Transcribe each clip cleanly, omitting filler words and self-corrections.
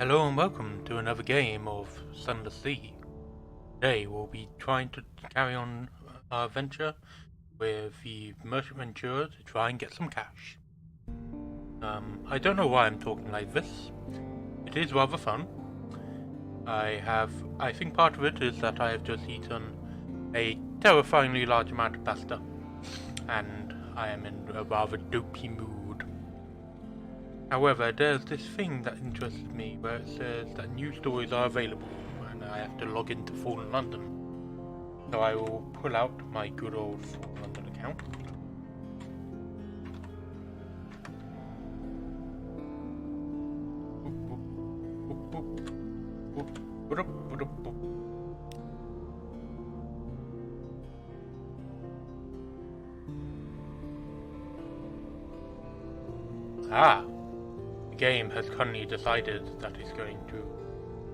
Hello and welcome to another game of Sunless Sea. Today we'll be trying to carry on our adventure with the merchant venturer to try and get some cash. I don't know why I'm talking like this. It is rather fun. I think part of it is that I have just eaten a terrifyingly large amount of pasta and I am in a rather dopey mood. However, there's this thing that interested me where it says that new stories are available and I have to log into Fallen London. So I will pull out my good old Fallen London account. Ah! The game has currently decided that it's going to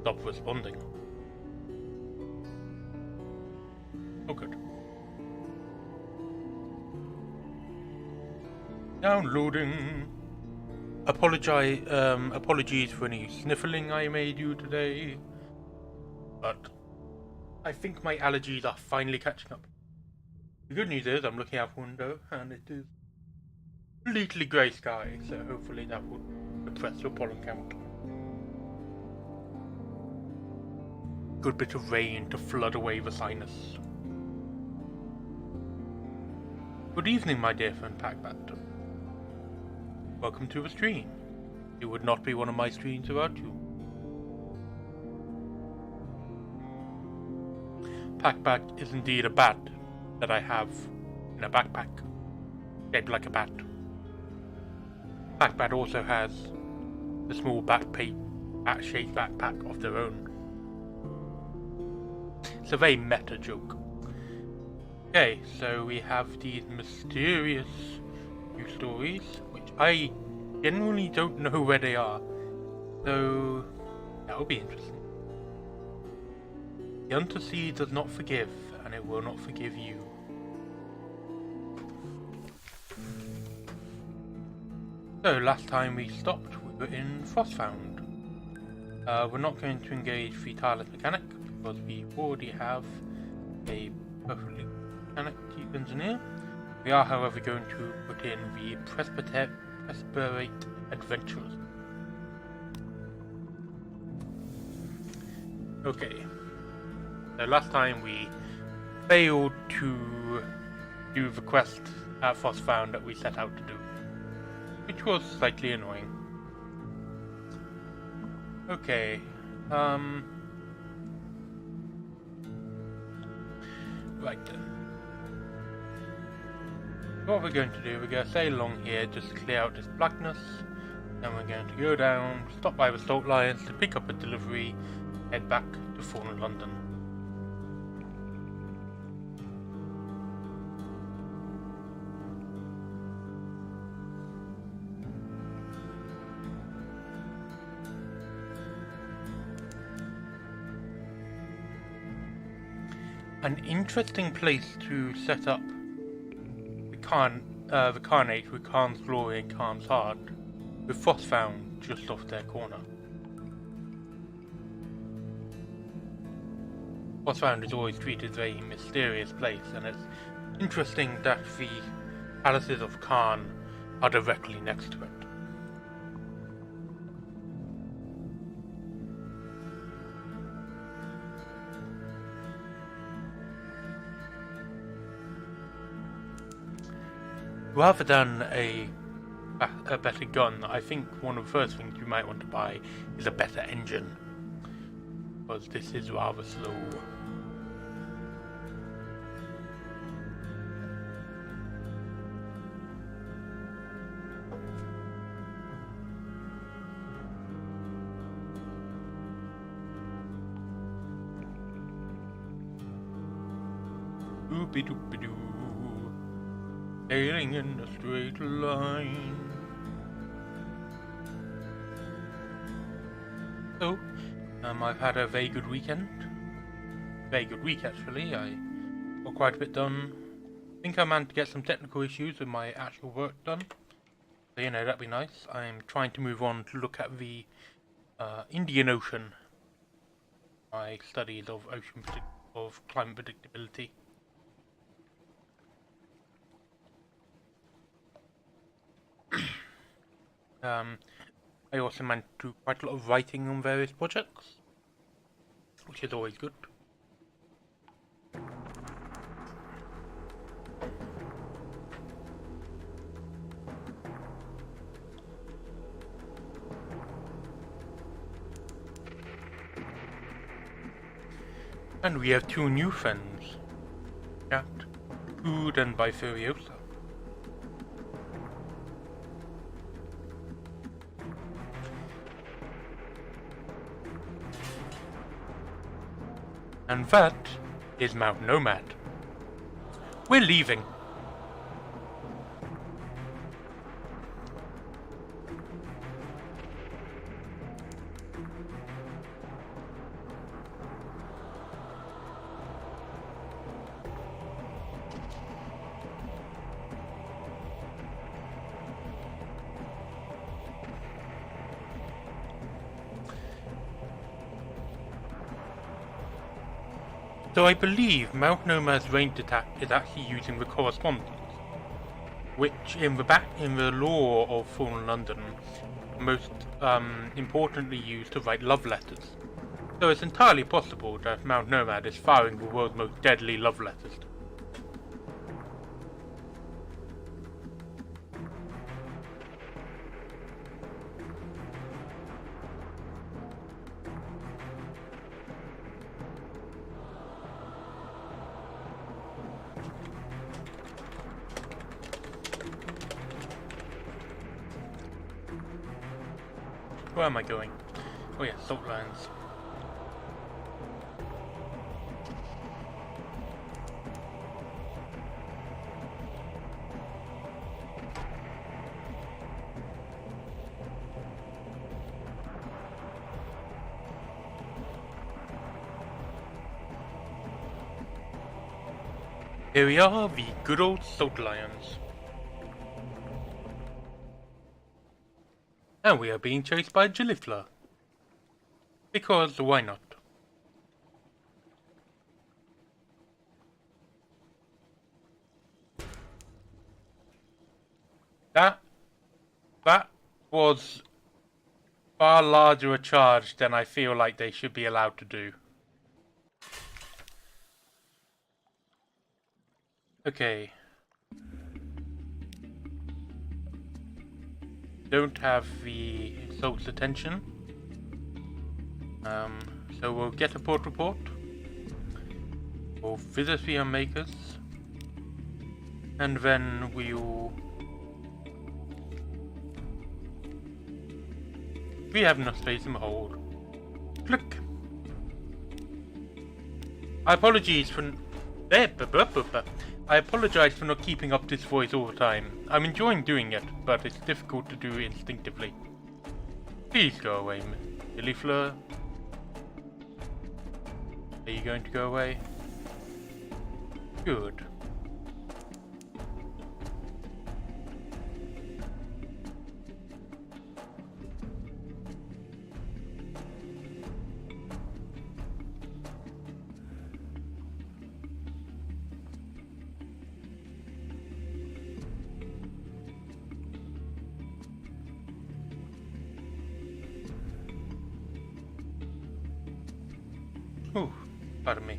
stop responding. Oh good. Downloading! Apologies for any sniffling I may do today, but I think my allergies are finally catching up. The good news is I'm looking out the window and it is completely grey sky, so hopefully that will depress your pollen count. Good bit of rain to flood away the sinus. Good evening, my dear friend Failbetter. Welcome to the stream. It would not be one of my streams without you. Failbetter is indeed a bat that I have in a backpack, shaped like a bat. Failbetter also has a small bat-shaped backpack of their own. It's a very meta joke. Okay, so we have these mysterious new stories, which I genuinely don't know where they are. So that will be interesting. The Sunless Sea does not forgive, and it will not forgive you. So last time we stopped, we were in Frostfound. We're not going to engage the tireless mechanic because we already have a perfectly mechanic chief engineer. We are, however, going to put in the Presbyterian adventurers. Okay. So last time we failed to do the quest at Frostfound that we set out to do, which was slightly annoying. Okay, right then. What we're going to do, we're going to sail along here, just clear out this blackness, then we're going to go down, stop by the salt lions to pick up a delivery, head back to Fallen London. An interesting place to set up the Carnate with Khan's Glory and Khan's Heart, with Frostfound just off their corner. Frostfound is always treated as a very mysterious place, and it's interesting that the palaces of Khan are directly next to it. Rather than a better gun, I think one of the first things you might want to buy is a better engine, because this is rather slow. Doopy-doopy-doo. Sailing in a straight line. So, I've had a very good weekend. Very good week actually. I got quite a bit done. I think I managed to get some technical issues with my actual work done. So, you know, that'd be nice. I'm trying to move on to look at the Indian Ocean. My studies of climate predictability. I also managed to do quite a lot of writing on various projects, which is always good. And we have two new friends, Cat, Food, and Bifuriosa. And that is Mount Nomad. We're leaving. So I believe Mount Nomad's ranged attack is actually using the correspondence, which in the lore of Fallen London, most importantly used to write love letters. So it's entirely possible that Mount Nomad is firing the world's most deadly love letters. Where am I going? Oh yeah, Saltlands. Here we are, the good old Salt Lions. And we are being chased by a Gilliflower. Because why not? That was far larger a charge than I feel like they should be allowed to do. Okay. Don't have the Salt's attention. So we'll get a port report. We'll visit the Unmakers. And then we'll... We have enough space in the hold. Click. I apologize for not keeping up this voice all the time. I'm enjoying doing it, but it's difficult to do instinctively. Please go away, Gilliflower. Are you going to go away? Good. Ooh, pardon me.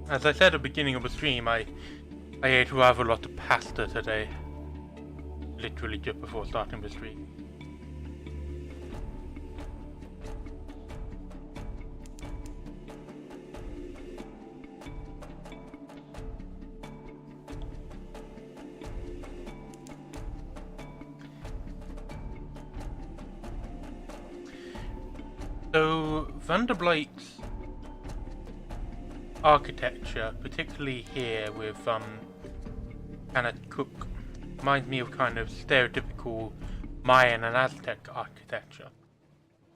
As I said at the beginning of the stream, I ate rather a lot of pasta today. Literally just before starting the stream. So, Vanderblight's architecture, particularly here with Anna Cook, reminds me of kind of stereotypical Mayan and Aztec architecture.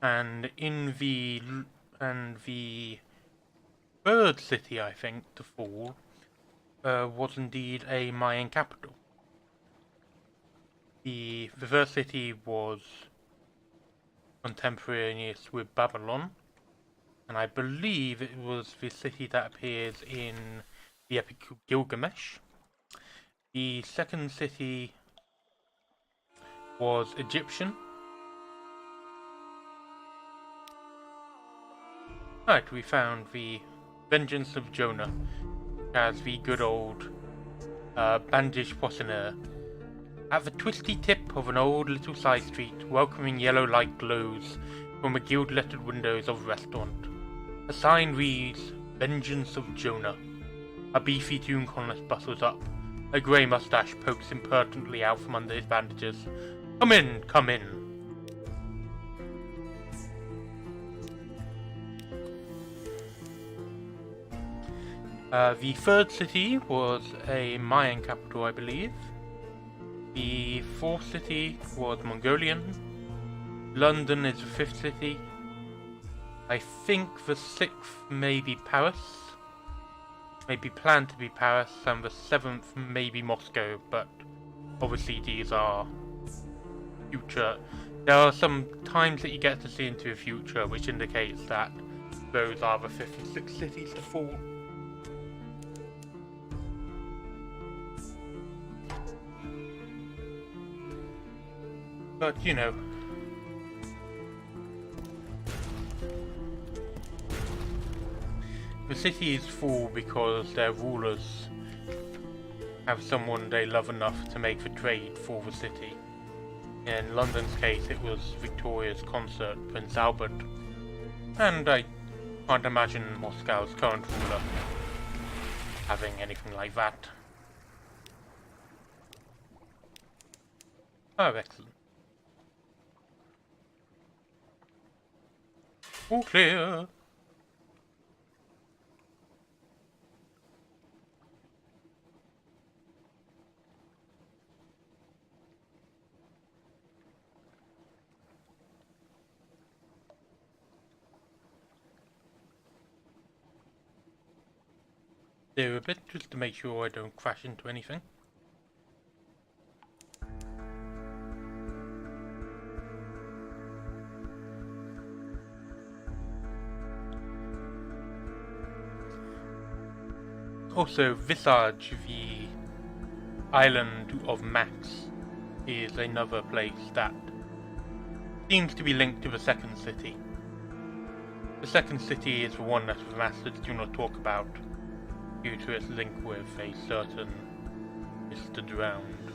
And in the Bird City, I think, to fall, was indeed a Mayan capital. The first city was contemporaneous with Babylon, and I believe it was the city that appears in the Epic of Gilgamesh. The second city was Egyptian. Right, we found the Vengeance of Jonah, which has the good old bandaged poisoner. At the twisty tip of an old little side street, welcoming yellow light glows from the gilt-lettered windows of a restaurant. A sign reads, Vengeance of Jonah. A beefy Toon colonist bustles up. A grey moustache pokes impertinently out from under his bandages. Come in, come in. The third city was a Mayan capital, I believe. The fourth city was Mongolian. London is the fifth city. I think the sixth may be Paris. Maybe planned to be Paris, and the seventh may be Moscow, but obviously these are future. There are some times that you get to see into the future, which indicates that those are the fifth and sixth cities to fall. But, you know, the cities fall because their rulers have someone they love enough to make the trade for the city. In London's case, it was Victoria's consort, Prince Albert, and I can't imagine Moscow's current ruler having anything like that. Oh, excellent. All clear. There a bit just to make sure I don't crash into anything. Also, Visage, the island of Max, is another place that seems to be linked to the second city. The second city is the one that the Masters do not talk about, due to its link with a certain Mr. Drowned.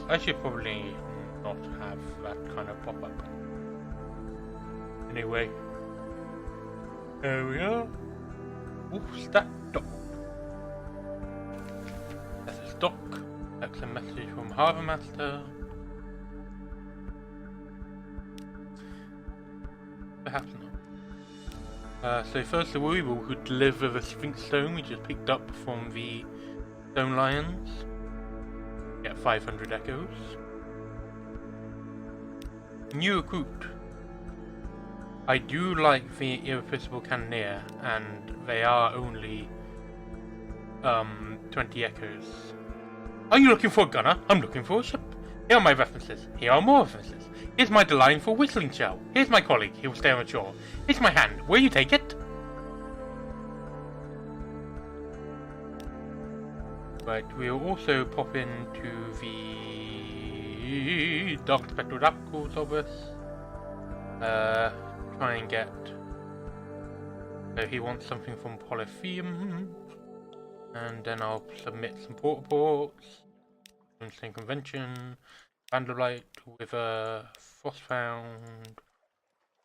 I should probably not have that kind of pop-up. Anyway, there we are. Oops, that dock. That's a dock. That's a message from Harbour Master. Perhaps not. So first of all, we will deliver the Sphinx Stone we just picked up from the Stone Lions. Get 500 echoes. New recruit. I do like the Irrepressible Cannoneer, and they are only 20 echoes. Are you looking for a gunner? I'm looking for a ship. Here are my references. Here are more references. Here's my delightful whistling shell. Here's my colleague. He will stay on shore. Here's my hand. Will you take it? Right, we'll also pop into the Dark Spectral Apples of us. Try and get. So he wants something from Polypheum. And then I'll submit some port reports. Insane Convention. Vandalite with a Frostfound.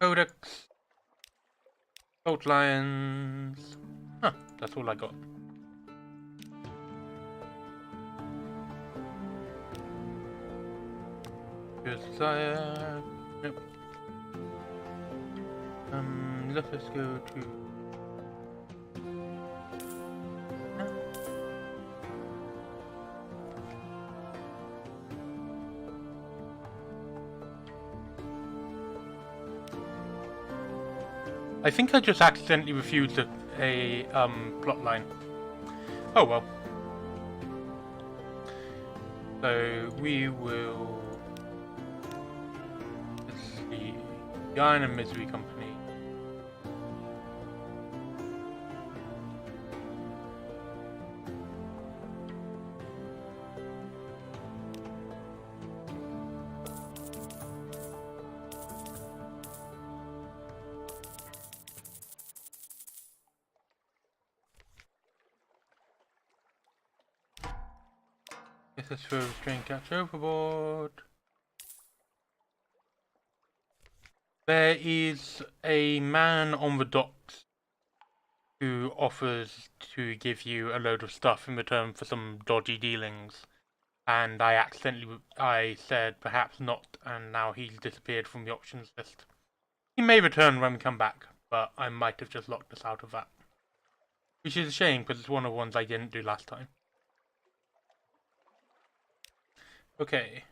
Codex. Salt Lions. Huh, that's all I got. Here's Desire. Nope. Let us go to. I think I just accidentally refused a plot line. Oh well. So we will The Iron and Misery Company. This is throw string catch overboard. There is a man on the docks who offers to give you a load of stuff in return for some dodgy dealings. And I said perhaps not, and now he's disappeared from the options list. He may return when we come back, but I might have just locked us out of that. Which is a shame, because it's one of the ones I didn't do last time. Okay.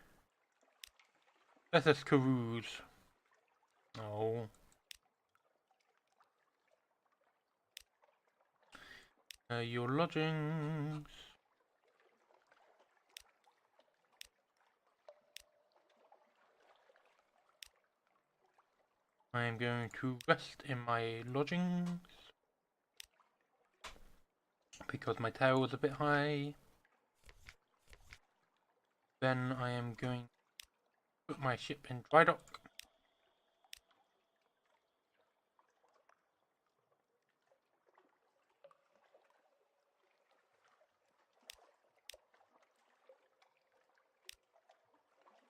Let us cruise. Oh. Your lodgings. I am going to rest in my lodgings because my tower is a bit high. Then I am going to put my ship in dry dock.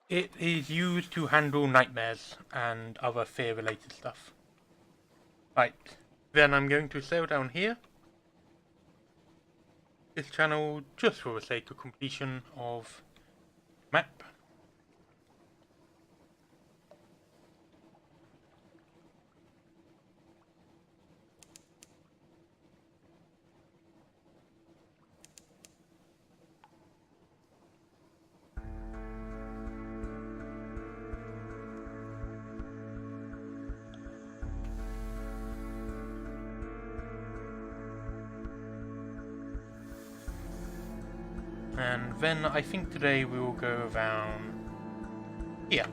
It is used to handle nightmares and other fear-related stuff. Right, then I'm going to sail down here. This channel, just for the sake of completion of map. And then I think today we will go around here.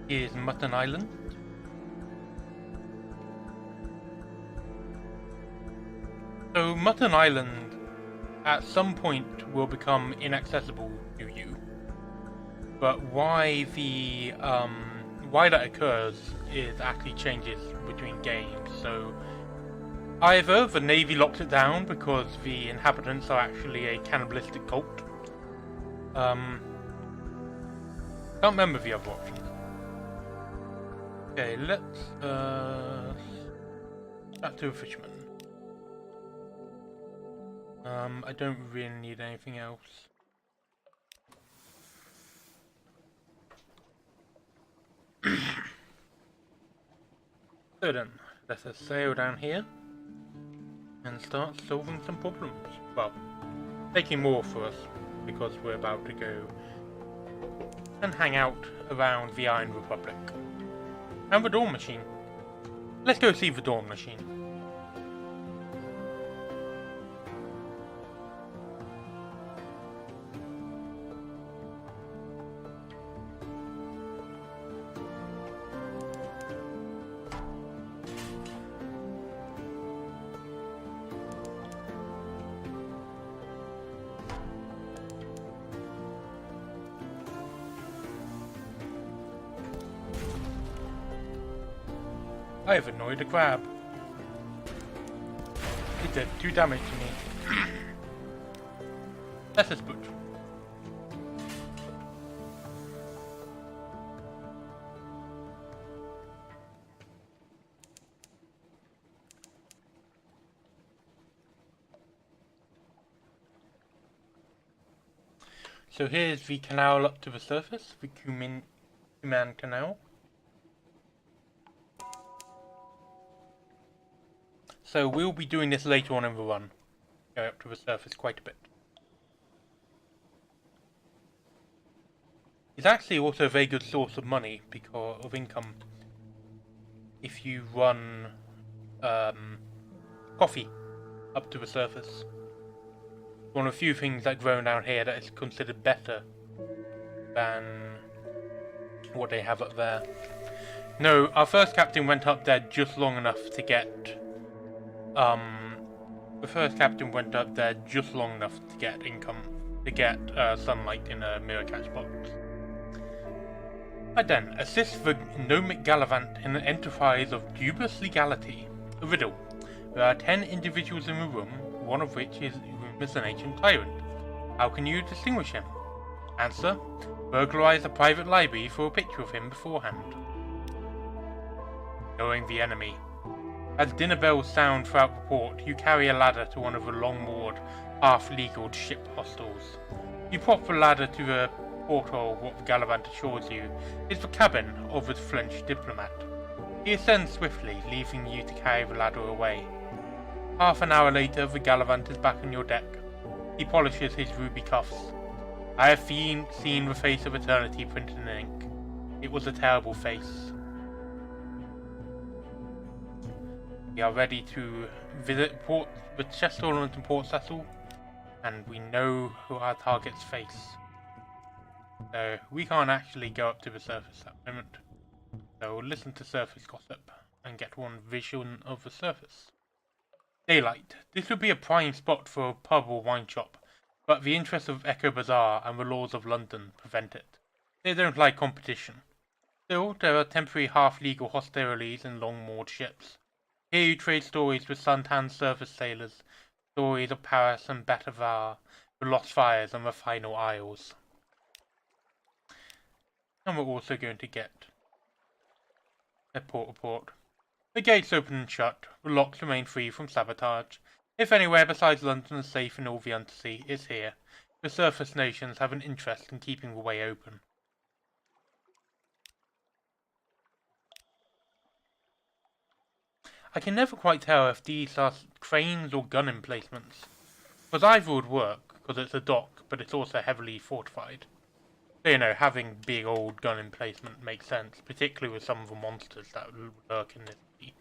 Is Mutton Island. So Mutton Island at some point will become inaccessible to you. But why that occurs is actually changes between games. So either the Navy locks it down because the inhabitants are actually a cannibalistic cult. Can't remember the other options. Okay, let's back to a fisherman. I don't really need anything else. So then, let us sail down here and start solving some problems. Well, taking more for us because we're about to go and hang out around the Iron Republic. And the Dawn Machine. Let's go see the Dawn Machine. I have annoyed a crab. It did 2 damage to me. That's a butcher. So here's the canal up to the surface, the Kuman Canal. So we'll be doing this later on in the run, go up to the surface quite a bit. It's actually also a very good source of money, because of income, if you run coffee up to the surface. One of the few things that grow down here that is considered better than what they have up there. No, our first captain went up there just long enough to get income, to get sunlight in a mirror catch box. I then assist the gnomic Gallivant in an enterprise of dubious legality. A riddle. There are 10 individuals in the room, one of which is an ancient tyrant. How can you distinguish him? Answer. Burglarize a private library for a picture of him beforehand. Knowing the enemy. As dinner bells sound throughout the port, you carry a ladder to one of the long-moored, half-legal ship hostels. You prop the ladder to the porthole. What the Gallivant assures you is the cabin of the French diplomat. He ascends swiftly, leaving you to carry the ladder away. Half an hour later, the Gallivant is back on your deck. He polishes his ruby cuffs. I have seen the face of eternity printed in ink. It was a terrible face. We are ready to visit the chest ornament in Port Cecil, and we know who our targets face. So we can't actually go up to the surface at the moment. So we'll listen to surface gossip and get one vision of the surface. Daylight. This would be a prime spot for a pub or wine shop, but the interests of Echo Bazaar and the laws of London prevent it. They don't like competition. Still, there are temporary half-legal hostilities in long-moored ships. Here you trade stories with suntanned surface sailors, stories of Paris and Batavar, the lost fires and the final isles. And we're also going to get a port report. The gates open and shut, the locks remain free from sabotage. If anywhere besides London is safe in all the undersea, it's here. The surface nations have an interest in keeping the way open. I can never quite tell if these are cranes or gun emplacements, because either would work, because it's a dock, but it's also heavily fortified. So, you know, having big old gun emplacement makes sense, particularly with some of the monsters that lurk in this sea.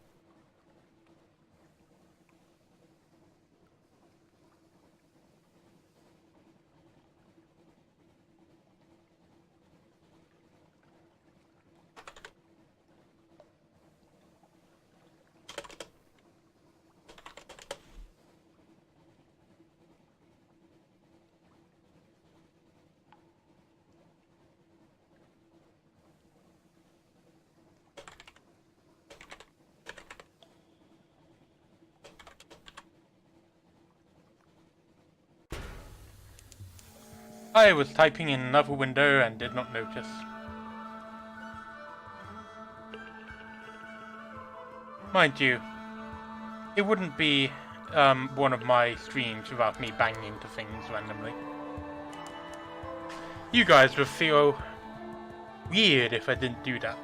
I was typing in another window and did not notice. Mind you, it wouldn't be one of my streams without me banging into things randomly. You guys would feel weird if I didn't do that.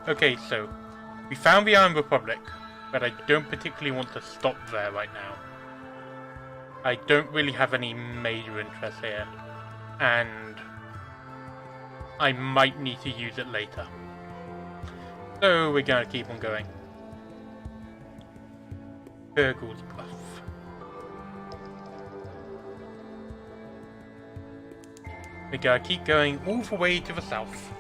Okay, so we found the Iron Republic, but I don't particularly want to stop there right now. I don't really have any major interest here, and I might need to use it later. So we're gonna keep on going. Burgle's Bluff. We're gonna keep going all the way to the south.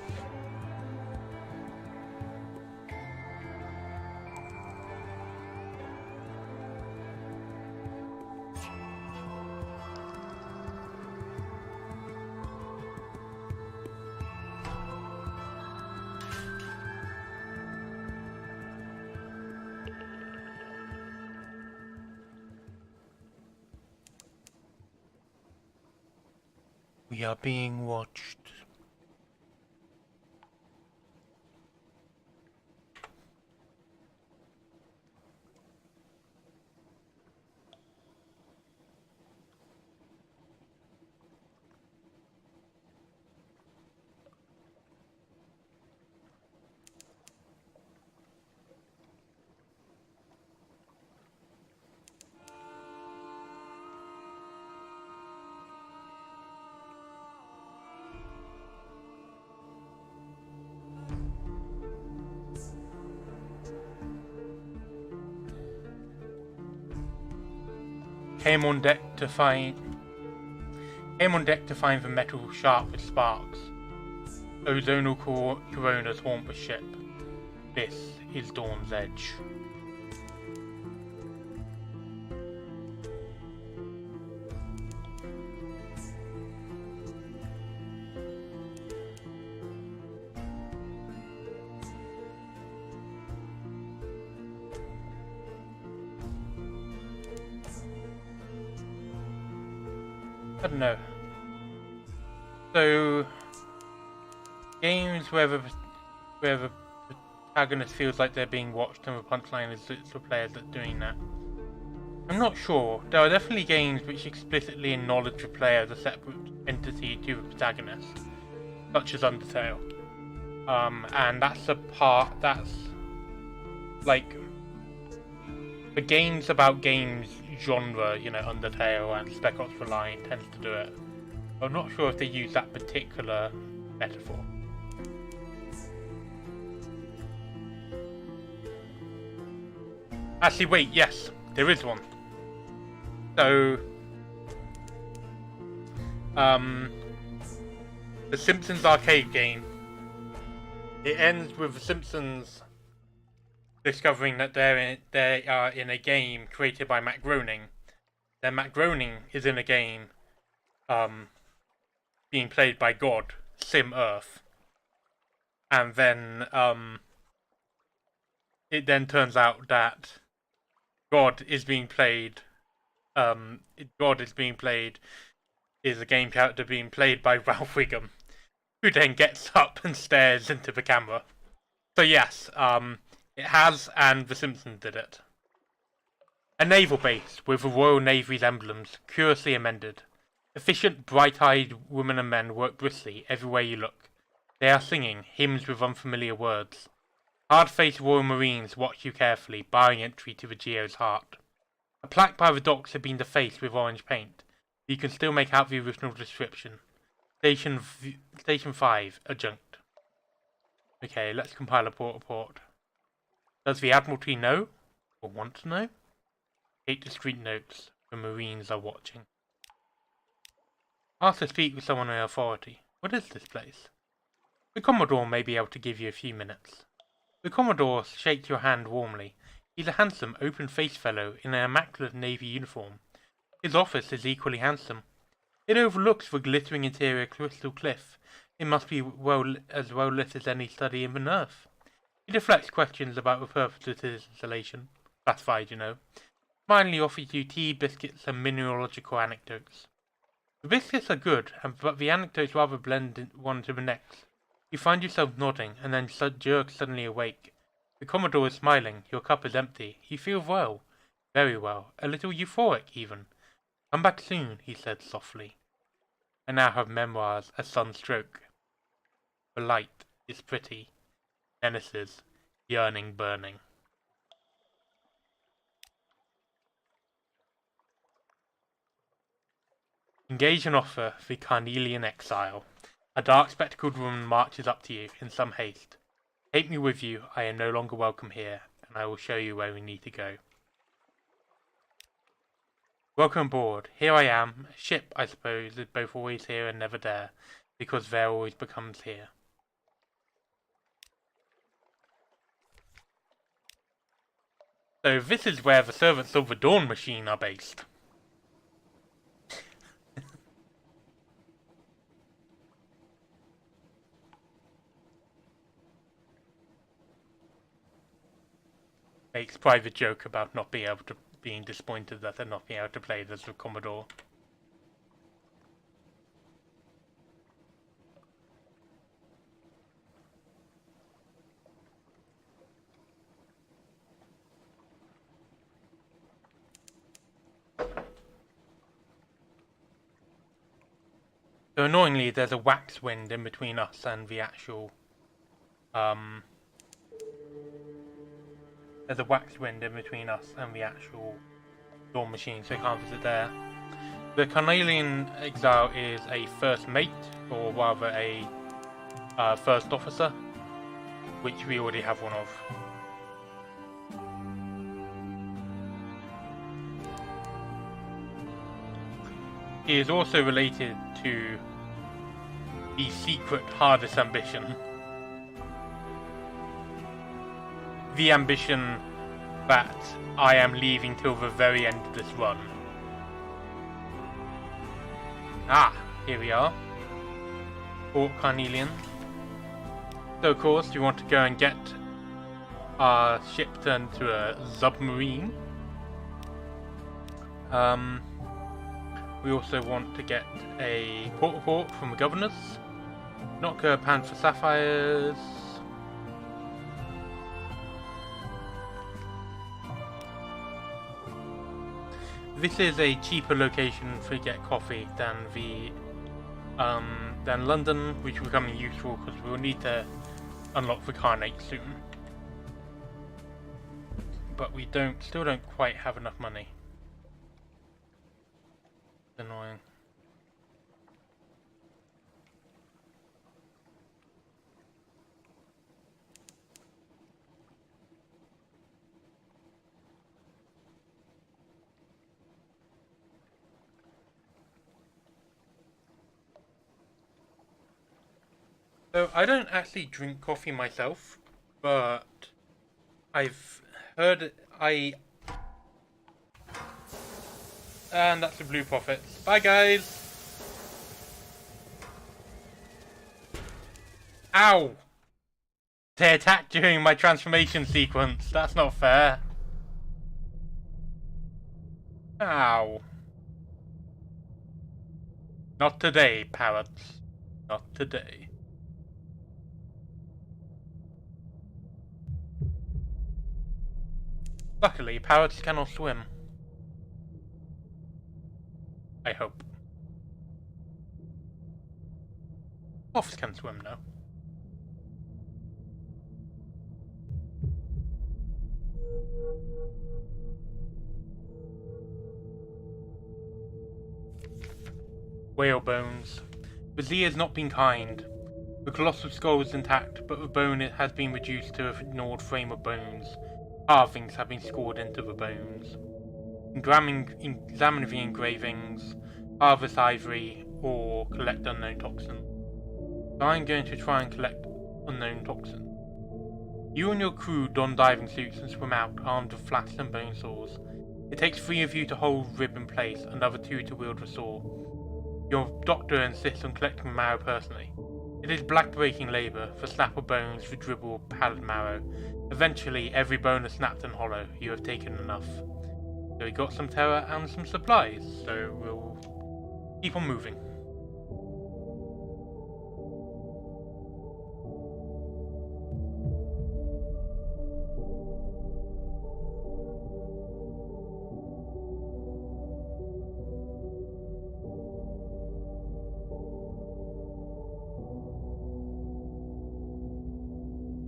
We are being watched. Came on deck to find the metal sharp with sparks. Ozonal coronas haunt the ship. This is Dawn's Edge. I don't know. So, games where the protagonist feels like they're being watched and the punchline is it's the players that are doing that. I'm not sure. There are definitely games which explicitly acknowledge the player as a separate entity to the protagonist, such as Undertale. And that's like the games about games genre, you know, Undertale and Spec Ops The Line tends to do it. I'm not sure if they use that particular metaphor. Actually, wait, yes, there is one. So, the Simpsons arcade game, it ends with the Simpsons discovering that they are in a game created by Matt Groening. Then Matt Groening is in a game being played by God, Sim Earth. And then it then turns out that God is being played is a game character being played by Ralph Wiggum, who then gets up and stares into the camera. So yes, it has, and The Simpsons did it. A naval base with the Royal Navy's emblems, curiously amended. Efficient, bright-eyed women and men work briskly everywhere you look. They are singing hymns with unfamiliar words. Hard-faced Royal Marines watch you carefully, barring entry to the Geo's heart. A plaque by the docks had been defaced with orange paint. You can still make out the original description. Station 5, adjunct. Okay, let's compile a port report. Does the Admiralty know? Or want to know? Take the street notes. The Marines are watching. Ask to speak with someone in authority. What is this place? The Commodore may be able to give you a few minutes. The Commodore shakes your hand warmly. He's a handsome, open-faced fellow in an immaculate Navy uniform. His office is equally handsome. It overlooks the glittering interior Crystal Cliff. It must be as well lit as any study in the Earth. He deflects questions about the purpose of his installation. Classified, you know. Finally offers you tea, biscuits, and mineralogical anecdotes. The biscuits are good, but the anecdotes rather blend one to the next. You find yourself nodding, and then jerk suddenly awake. The Commodore is smiling. Your cup is empty. You feel well. Very well. A little euphoric, even. Come back soon, he said softly. I now have memoirs, a sunstroke. The light is pretty. Menaces, yearning, burning. Engage an offer, the Carnelian exile. A dark spectacled woman marches up to you in some haste. Take me with you, I am no longer welcome here, and I will show you where we need to go. Welcome aboard. Here I am. A ship, I suppose, is both always here and never there, because there always becomes here. So this is where the servants of the Dawn Machine are based. Makes private joke about not being disappointed that they're not being able to play as the Commodore. So annoyingly, there's a wax wind in between us and the actual there's a wax wind in between us and the actual Dawn Machine, so I can't visit there. The Carnelian Exile is a first mate, or rather a first officer, which we already have one of. is also related to the secret hardest ambition. The ambition that I am leaving till the very end of this run. Ah, here we are. Port Carnelian. So of course we want to go and get our ship turned to a submarine. We also want to get a port report from the governors. Not go pan for sapphires. This is a cheaper location to get coffee than London, which will become useful because we'll need to unlock the carnate soon. But we still don't quite have enough money. It's annoying. So I don't actually drink coffee myself, but I've heard and that's the Blue Prophets. Bye guys! Ow! They attacked during my transformation sequence. That's not fair. Ow. Not today, parrots. Not today. Luckily, parrots cannot swim. I hope. Moths can swim now. Whale bones. The Z has not been kind. The colossal skull is intact, but the bone has been reduced to a gnawed frame of bones. Carvings have been scored into the bones. Examine the engravings, harvest ivory, or collect unknown toxin. So I'm going to try and collect unknown toxin. You and your crew don diving suits and swim out armed with flats and bone saws. It takes 3 of you to hold rib in place and other 2 to wield the saw. Your doctor insists on collecting the marrow personally. It is black-breaking labour, the snap of bones, the dribble of pallid marrow. Eventually, every bone is snapped and hollow. You have taken enough. So we got some terror and some supplies, so we'll keep on moving.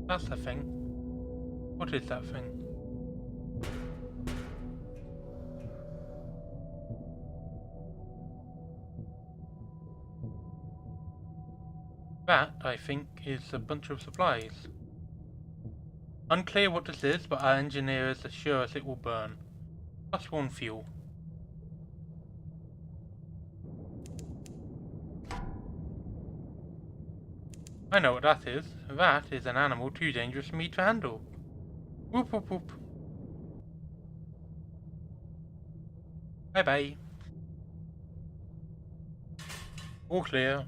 That's the thing. What is that thing? That, I think, is a bunch of supplies. Unclear what this is, but our engineers assure us it will burn. +1 fuel. I know what that is. That is an animal too dangerous for me to handle. Whoop whoop whoop. Bye bye. All clear.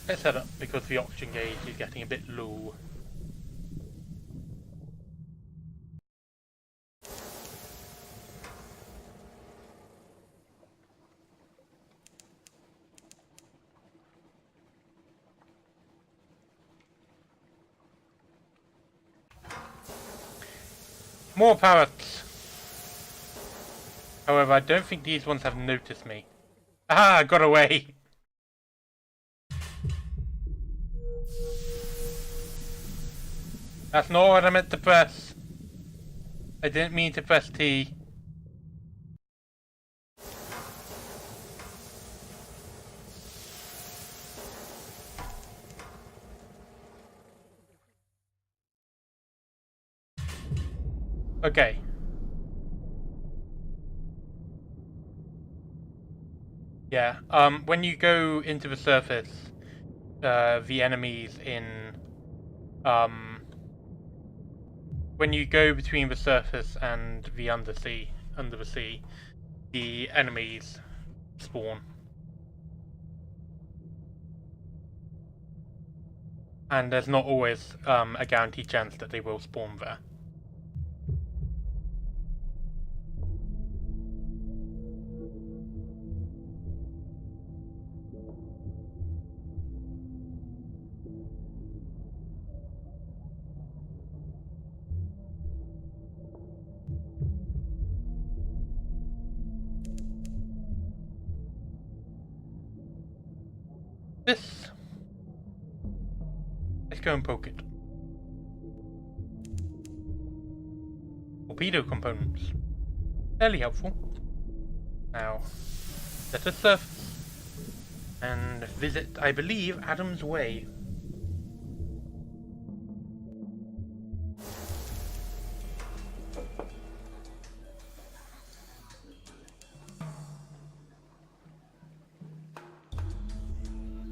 Let's head up because the oxygen gauge is getting a bit low. More parrots! However, I don't think these ones have noticed me. Ah, I got away! . That's not what I meant to press. I didn't mean to press T. Okay. Yeah, when you go into the surface, the enemies when you go between the surface and the under the sea, the enemies spawn. And there's not always, a guaranteed chance that they will spawn there. Let's go and poke it. Torpedo components. Fairly helpful. Now, let us surface and visit, I believe, Adam's Way.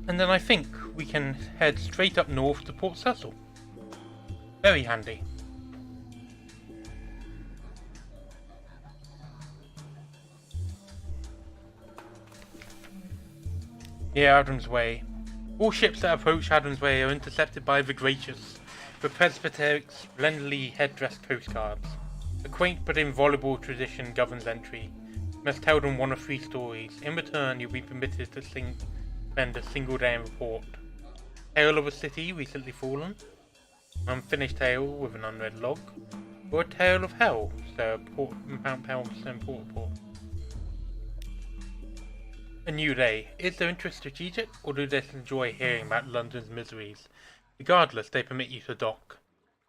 And then I think we can head straight up north to Port Cecil. Very handy. Near Adam's Way. All ships that approach Adam's Way are intercepted by the Gracious, the Presbyteric splendidly headdressed coastguards. A quaint but inviolable tradition governs entry. You must tell them one of 3 stories. In return, you'll be permitted to spend a single day in the port. Tale of a city recently fallen, an unfinished tale with an unread log, or a tale of hell, so Mount Pelmston Port. A new day. Is their interest strategic, or do they enjoy hearing about London's miseries? Regardless, they permit you to dock.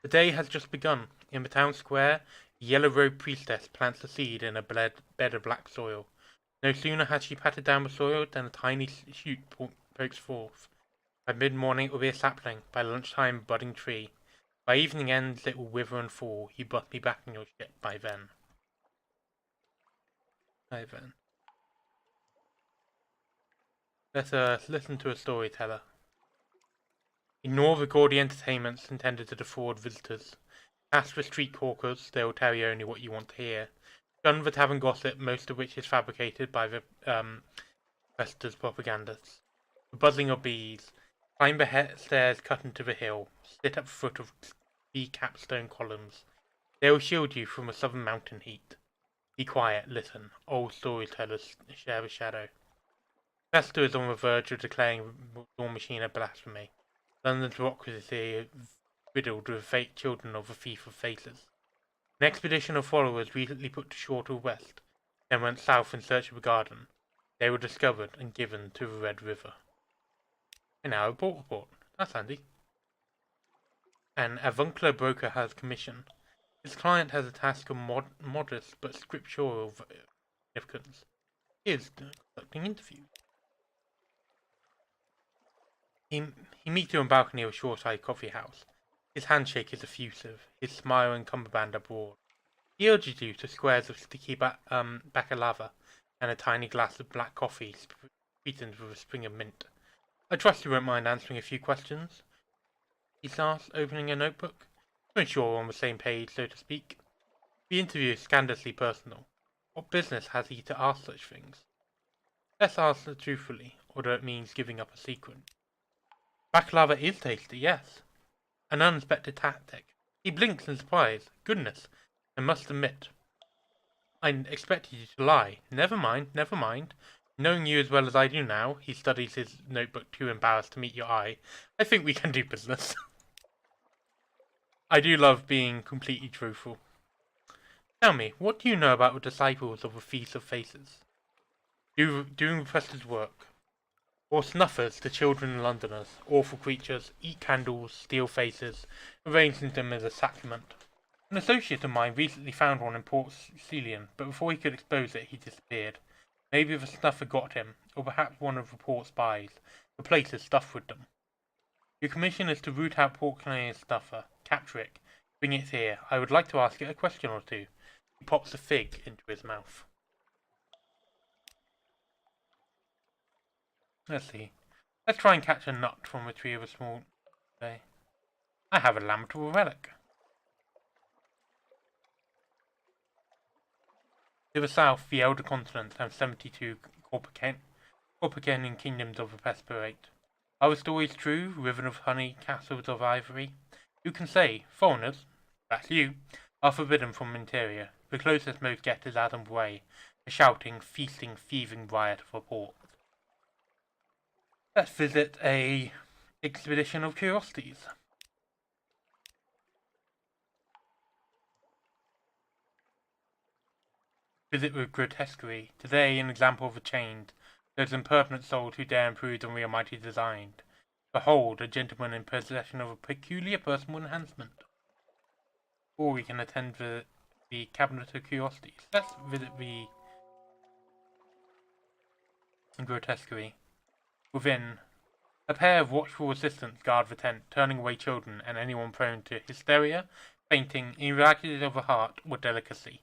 The day has just begun. In the town square, the yellow-robed priestess plants a seed in a bed of black soil. No sooner has she patted down the soil than a tiny shoot pokes forth. By mid-morning it will be a sapling, by lunchtime a budding tree. By evening ends it will wither and fall. You must be back in your ship by then. Let us listen to a storyteller. Ignore the gaudy entertainments intended to defraud visitors. Ask the street hawkers, they will tell you only what you want to hear. Shun the tavern gossip, most of which is fabricated by the investors' propagandists. The buzzing of bees. Climb the stairs cut into the hill. Sit at the foot of the capstone columns. They will shield you from the southern mountain heat. Be quiet, listen. Old storytellers share the shadow. Fester is on the verge of declaring the War Machine a blasphemy. London's bureaucracy riddled with fake children of the thief of faces. An expedition of followers recently put to shore to the west, then went south in search of a garden. They were discovered and given to the Red River. And now a port report. That's handy. An avuncular broker has commission. His client has a task of modest but scriptural significance. He is conducting interviews. He meets you on balcony of a shoreside coffee house. His handshake is effusive, his smile and cummerbund are broad. He urges you to squares of sticky baklava and a tiny glass of black coffee sweetened with a sprig of mint. I trust you won't mind answering a few questions? He asks, opening a notebook. To ensure we're on the same page, so to speak. The interview is scandalously personal. What business has he to ask such things? Let's answer truthfully, although it means giving up a secret. Baklava is tasty, yes. An unexpected tactic. He blinks in surprise. Goodness, I must admit. I expected you to lie. Never mind. Knowing you as well as I do now, he studies his notebook too embarrassed to meet your eye. I think we can do business. I do love being completely truthful. Tell me, what do you know about the disciples of the Feast of Faces? Doing the Professor's work. Or snuffers to children and Londoners. Awful creatures, eat candles, steal faces, arranging them as a sacrament. An associate of mine recently found one in Port Celian, but before he could expose it, he disappeared. Maybe the snuffer got him, or perhaps one of the port spies. The place is stuffed with them. Your commission is to root out Port Celian's snuffer, capture it, bring it here. I would like to ask it a question or two. He pops a fig into his mouth. Let's see. Let's try and catch a nut from a tree of a small day. I have a lamentable relic. To the south, the Elder Continent and 72 Corpicanian kingdoms of the Perspirate. Are the stories true? Riven of honey, castles of ivory? Who can say? Foreigners, that's you, are forbidden from the interior. The closest most get is Adam Way, a shouting, feasting, thieving riot of a port. Let's visit a expedition of curiosities. Visit with grotesquerie. Today, an example of a chained, those impertinent souls who dare improve on the Almighty designed. Behold, a gentleman in possession of a peculiar personal enhancement. Or we can attend the Cabinet of Curiosities. Let's visit the grotesquerie. Within, a pair of watchful assistants guard the tent, turning away children and anyone prone to hysteria, fainting, irradiated of the heart, or delicacy.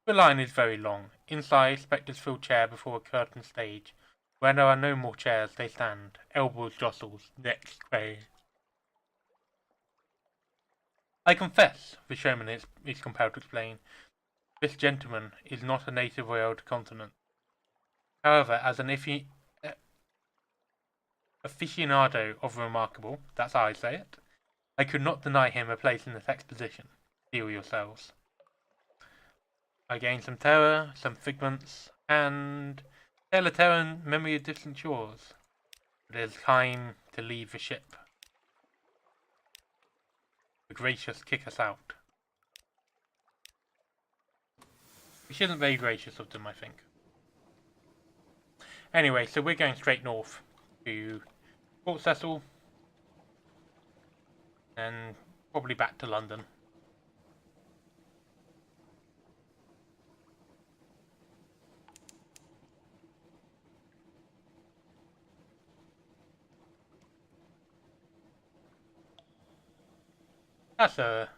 The line is very long. Inside, spectres fill chair before a curtained stage. Where there are no more chairs, they stand. Elbows jostles, necks crane. I confess, the showman is compelled to explain, this gentleman is not a native of the Elder Continent. However, as an aficionado of the remarkable, that's how I say it, I could not deny him a place in this exposition. Steel yourselves. I gained some terror, some figments, and tale of terror and memory of distant shores. It is time to leave the ship. The gracious kick us out. Which isn't very gracious of them, I think. Anyway, so we're going straight north to Port Cecil and probably back to London. That's a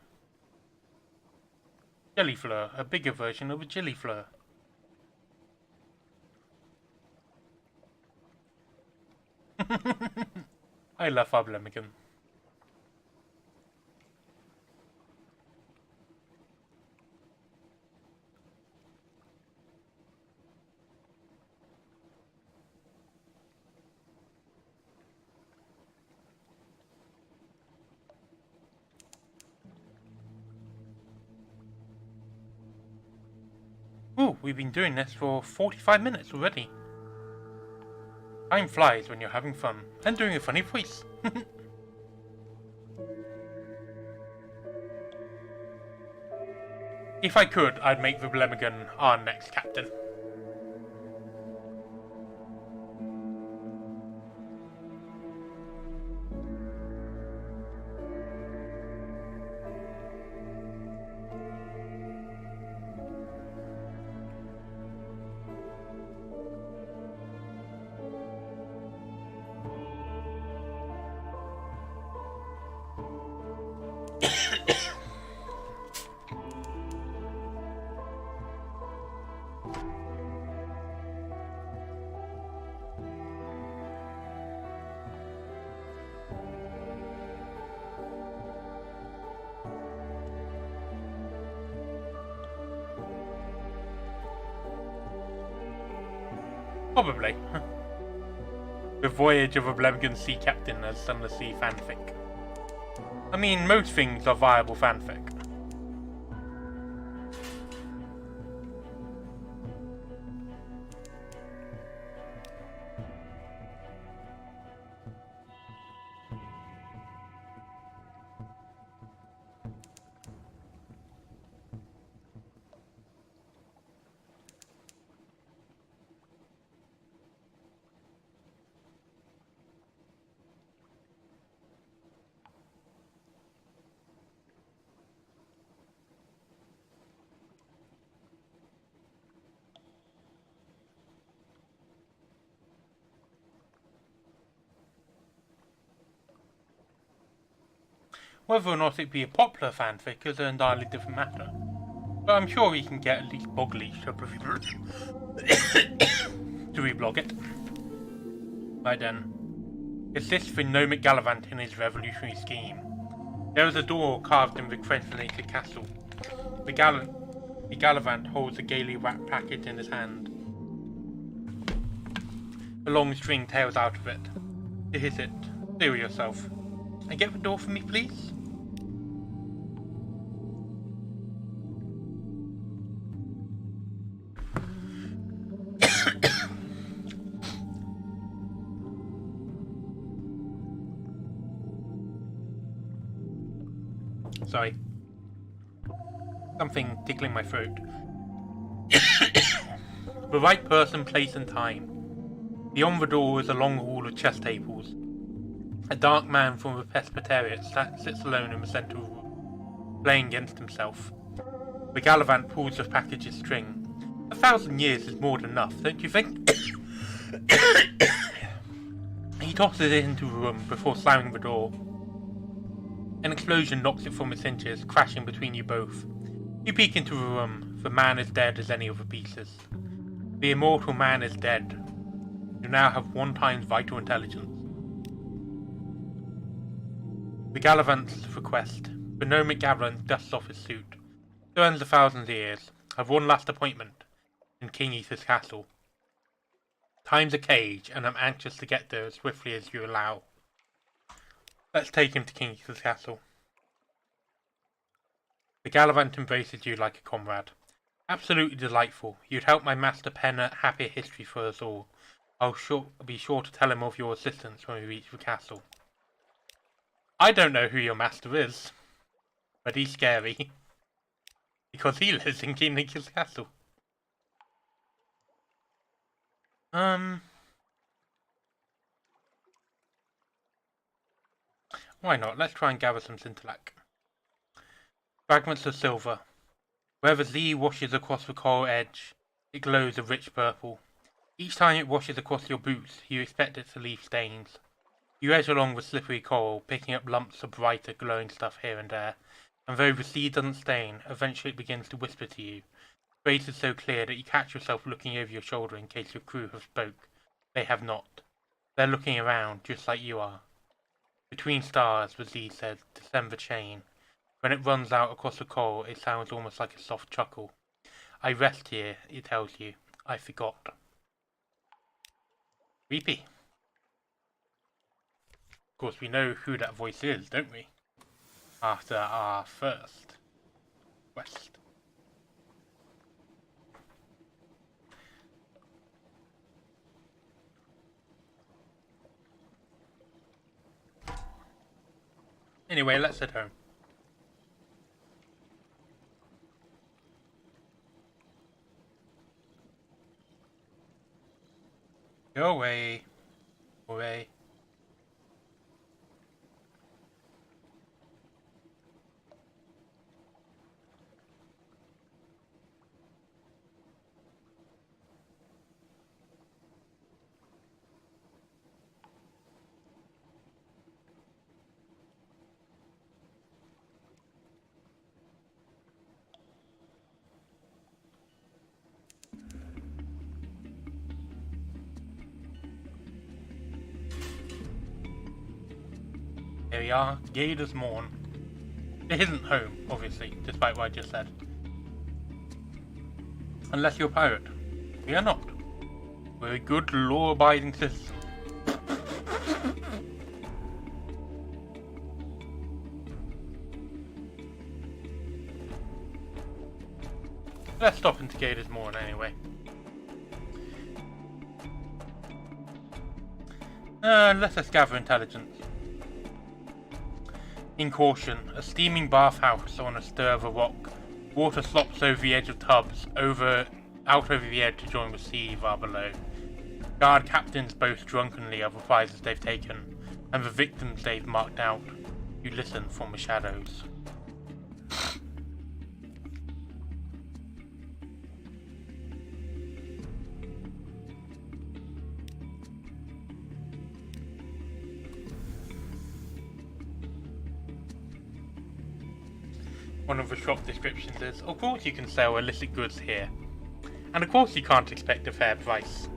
jelly fleur, a bigger version of a jelly fleur. I love Fablemigan. Ooh, we've been doing this for 45 minutes already. Time flies when you're having fun and doing a funny voice. If I could, I'd make the Blemmigan our next captain. Probably. The Voyage of a Blemmigan Sea Captain as Sunless Sea fanfic. I mean, most things are viable fanfic. Whether or not it be a popular fanfic is an entirely different matter. But I'm sure we can get at least Bogleach to reblog it. Right then. Assists the gnomic Gallivant in his revolutionary scheme. There is a door carved in the crenulated castle. The Gallivant holds a gaily wrapped package in his hand. A long string tails out of it. To hit it. Steal yourself. And get the door for me, please? Sorry. Something tickling my throat. The right person, place and time. Beyond the door is a long hall of chess tables. A dark man from the Presbyterian sits alone in the centre of the room, playing against himself. The Gallivant pulls the package's string. 1,000 years is more than enough, don't you think? He tosses it into the room before slamming the door. An explosion knocks it from its hinges, crashing between you both. You peek into the room. The man is dead as any of the pieces. The immortal man is dead. You now have 1 times vital intelligence. The Gallivant's request. The gnomic Gallivant dusts off his suit. So ends 1,000 years. Have one last appointment in King Ether's castle. Time's a cage, and I'm anxious to get there as swiftly as you allow. Let's take him to King Ether's castle. The Gallivant embraces you like a comrade. Absolutely delightful. You'd help my master pen a happier history for us all. I'll be sure to tell him of your assistance when we reach the castle. I don't know who your master is, but he's scary. Because he lives in King Ether's castle. Why not? Let's try and gather some Scintillac. Fragments of silver. Where the Z washes across the coral edge, it glows a rich purple. Each time it washes across your boots, you expect it to leave stains. You edge along the slippery coral, picking up lumps of brighter, glowing stuff here and there, and though the sea doesn't stain, eventually it begins to whisper to you. The face is so clear that you catch yourself looking over your shoulder in case your crew have spoke. They have not. They're looking around, just like you are. Between stars, the Z says, descend the chain. When it runs out across the coral, it sounds almost like a soft chuckle. I rest here, it tells you. I forgot. Creepy. Of course, we know who that voice is, don't we? After our first quest. Anyway, let's head home. Go away. Go away. Here we are, Gator's Morn. It isn't home, obviously, despite what I just said. Unless you're a pirate. We are not. We're a good, law-abiding citizen. Let's stop into Gator's Morn anyway. Let us gather intelligence. In caution, a steaming bathhouse on a stir of a rock. Water slops over the edge of tubs, out over the edge to join the sea far below. Guard captains boast drunkenly of the prizes they've taken, and the victims they've marked out. You listen from the shadows. one of the shop descriptions is, of course you can sell illicit goods here. And of course you can't expect a fair price.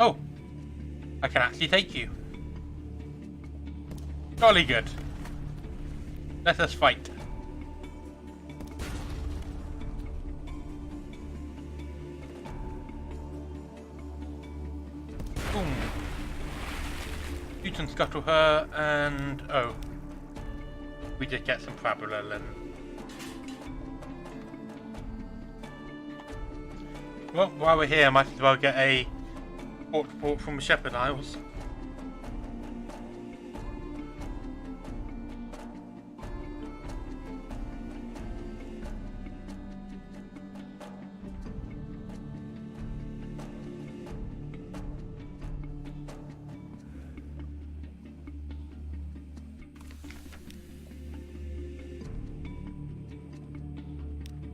Oh, I can actually take you. Jolly good. Let us fight. Boom. You can scuttle her and... oh. We did get some parabola and... well, while we're here, I might as well get a report from the Shepherd Isles.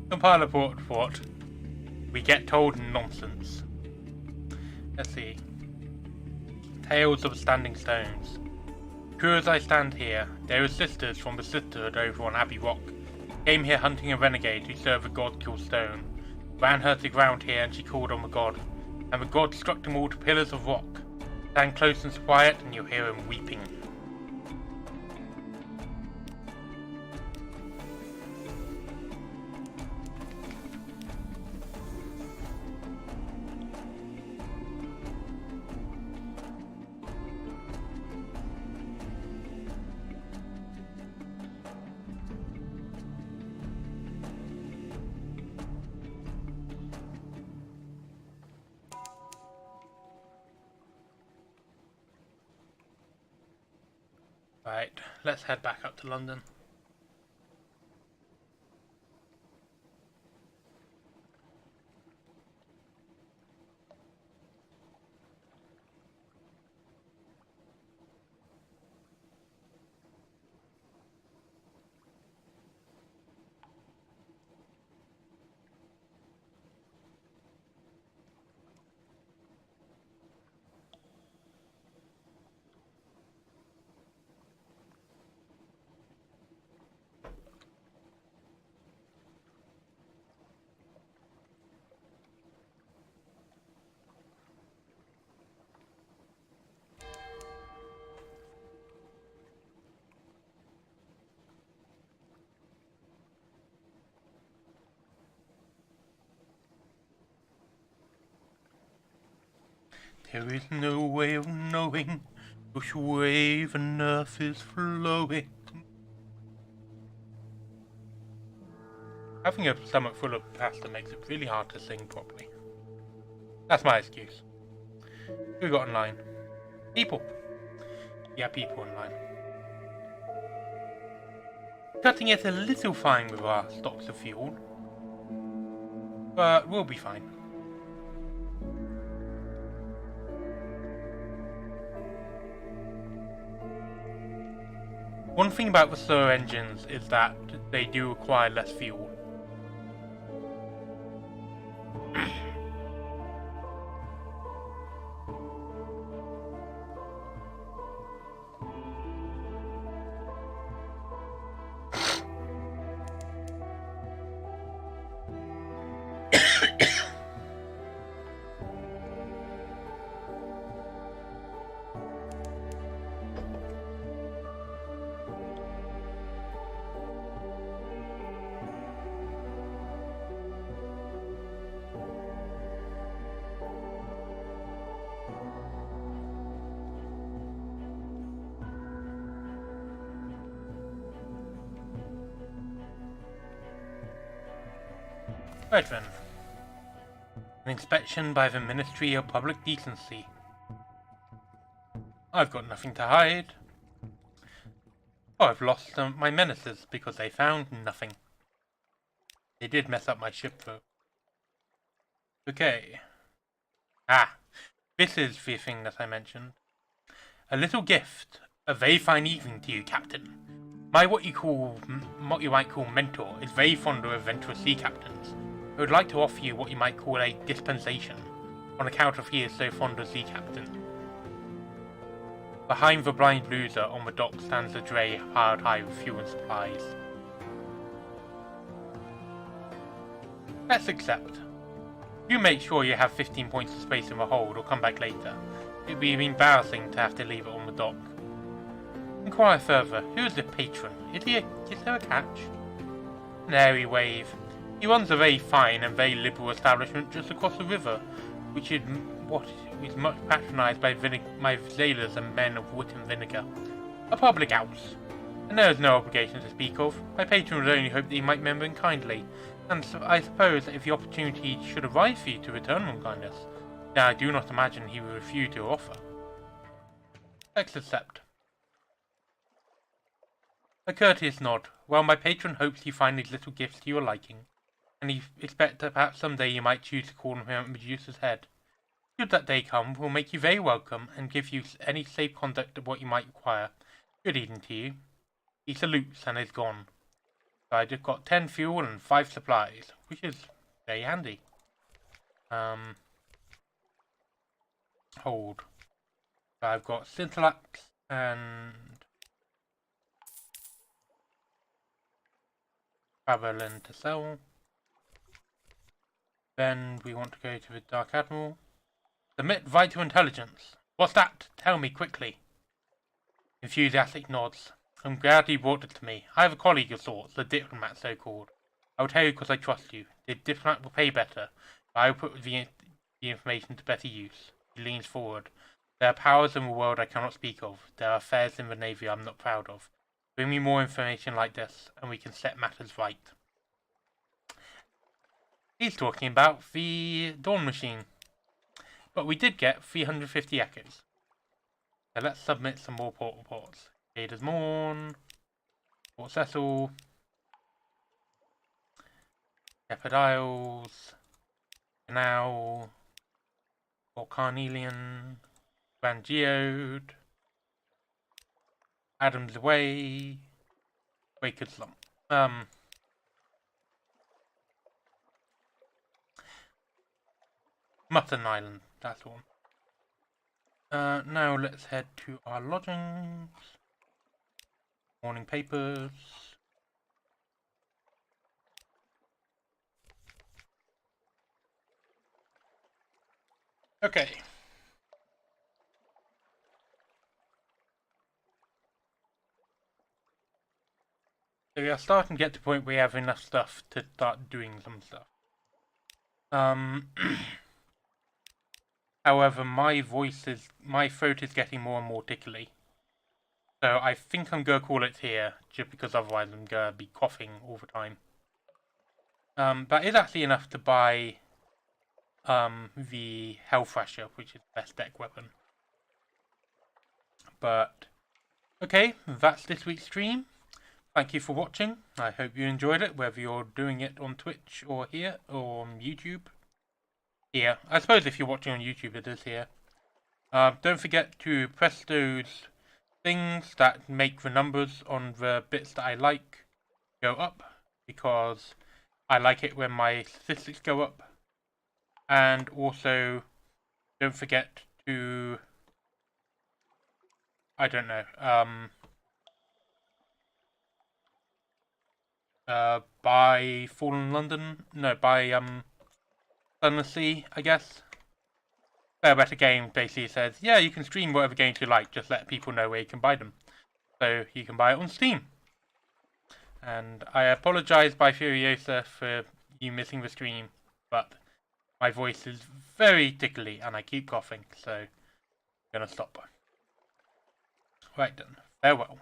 Compile a report. We get told nonsense. Let's see. Tales of Standing Stones. True as I stand here, there are sisters from the sisterhood over on Abbey Rock. Came here hunting a renegade who served a god called Stone. Ran her to the ground here and she called on the god. And the god struck them all to pillars of rock. Stand close and quiet and you'll hear him weeping. Right, let's head back up to London. There is no way of knowing which way the nerve is flowing. Having a stomach full of pasta makes it really hard to sing properly. That's my excuse. Who we got online? People. Yeah, people online. Cutting it a little fine with our stocks of fuel. But we'll be fine. One thing about the slower engines is that they do require less fuel. Right then. An inspection by the Ministry of Public Decency. I've got nothing to hide. Oh, I've lost my menaces because they found nothing. They did mess up my ship though. Okay. This is the thing that I mentioned. A little gift. A very fine evening to you, Captain. What you might call mentor is very fond of adventurous sea captains. I would like to offer you what you might call a dispensation, on account of he is so fond of sea captain. Behind the blind loser on the dock stands a dray piled high with fuel and supplies. Let's accept. You make sure you have 15 points of space in the hold or come back later. It would be embarrassing to have to leave it on the dock. Inquire further. Who is the patron? Is there a catch? An airy wave. He runs a very fine and very liberal establishment just across the river, which is much patronised by sailors and men of wit and vinegar. A public house. And there is no obligation to speak of. My patron would only hope that he might remember him kindly, and so I suppose that if the opportunity should arise for you to return him kindness, then I do not imagine he will refuse your offer. Let's accept. A courteous nod. Well, my patron hopes you find these little gifts to your liking, and he expects that perhaps someday you might choose to call him at Medusa's head. Should that day come, we'll make you very welcome and give you any safe conduct of what you might require. Good evening to you. He salutes and is gone. So I just got 10 fuel and 5 supplies, which is very handy. Hold. So I've got Scintillax and Travelin to sell. Then we want to go to the Dark Admiral. Submit vital intelligence. What's that? Tell me quickly. Enthusiastic nods. I'm glad you brought it to me. I have a colleague of sorts, a diplomat so-called. I will tell you because I trust you. The diplomat will pay better, but I will put the information to better use. He leans forward. There are powers in the world I cannot speak of. There are affairs in the Navy I'm not proud of. Bring me more information like this, and we can set matters right. He's talking about the Dawn Machine. But we did get 350 echoes. So let's submit some more port reports. Ada's Morn, Port Cecil, Shepherd Isles, Canal, Port Carnelian, Grand Geode, Adams Way, Waker's Lump. Mutton Island, that's the one. Now let's head to our lodgings. Morning papers. Okay. So we are starting to get to the point where we have enough stuff to start doing some stuff. However, my throat is getting more and more tickly. So I think I'm going to call it here, just because otherwise I'm going to be coughing all the time. That is actually enough to buy the Health Thrasher, which is the best deck weapon. But, okay, that's this week's stream. Thank you for watching. I hope you enjoyed it, whether you're doing it on Twitch or here, or on YouTube. Here. I suppose if you're watching on YouTube, it is here. Don't forget to press those things that make the numbers on the bits that I like go up, because I like it when my statistics go up. And also, don't forget to, I don't know, buy Fallen London, no, buy Sunless Sea, I guess. Failbetter Games basically says, yeah, you can stream whatever games you like, just let people know where you can buy them. So you can buy it on Steam. And I apologise by Furiosa for you missing the stream, but my voice is very tickly and I keep coughing, so I'm gonna stop. Right then, farewell.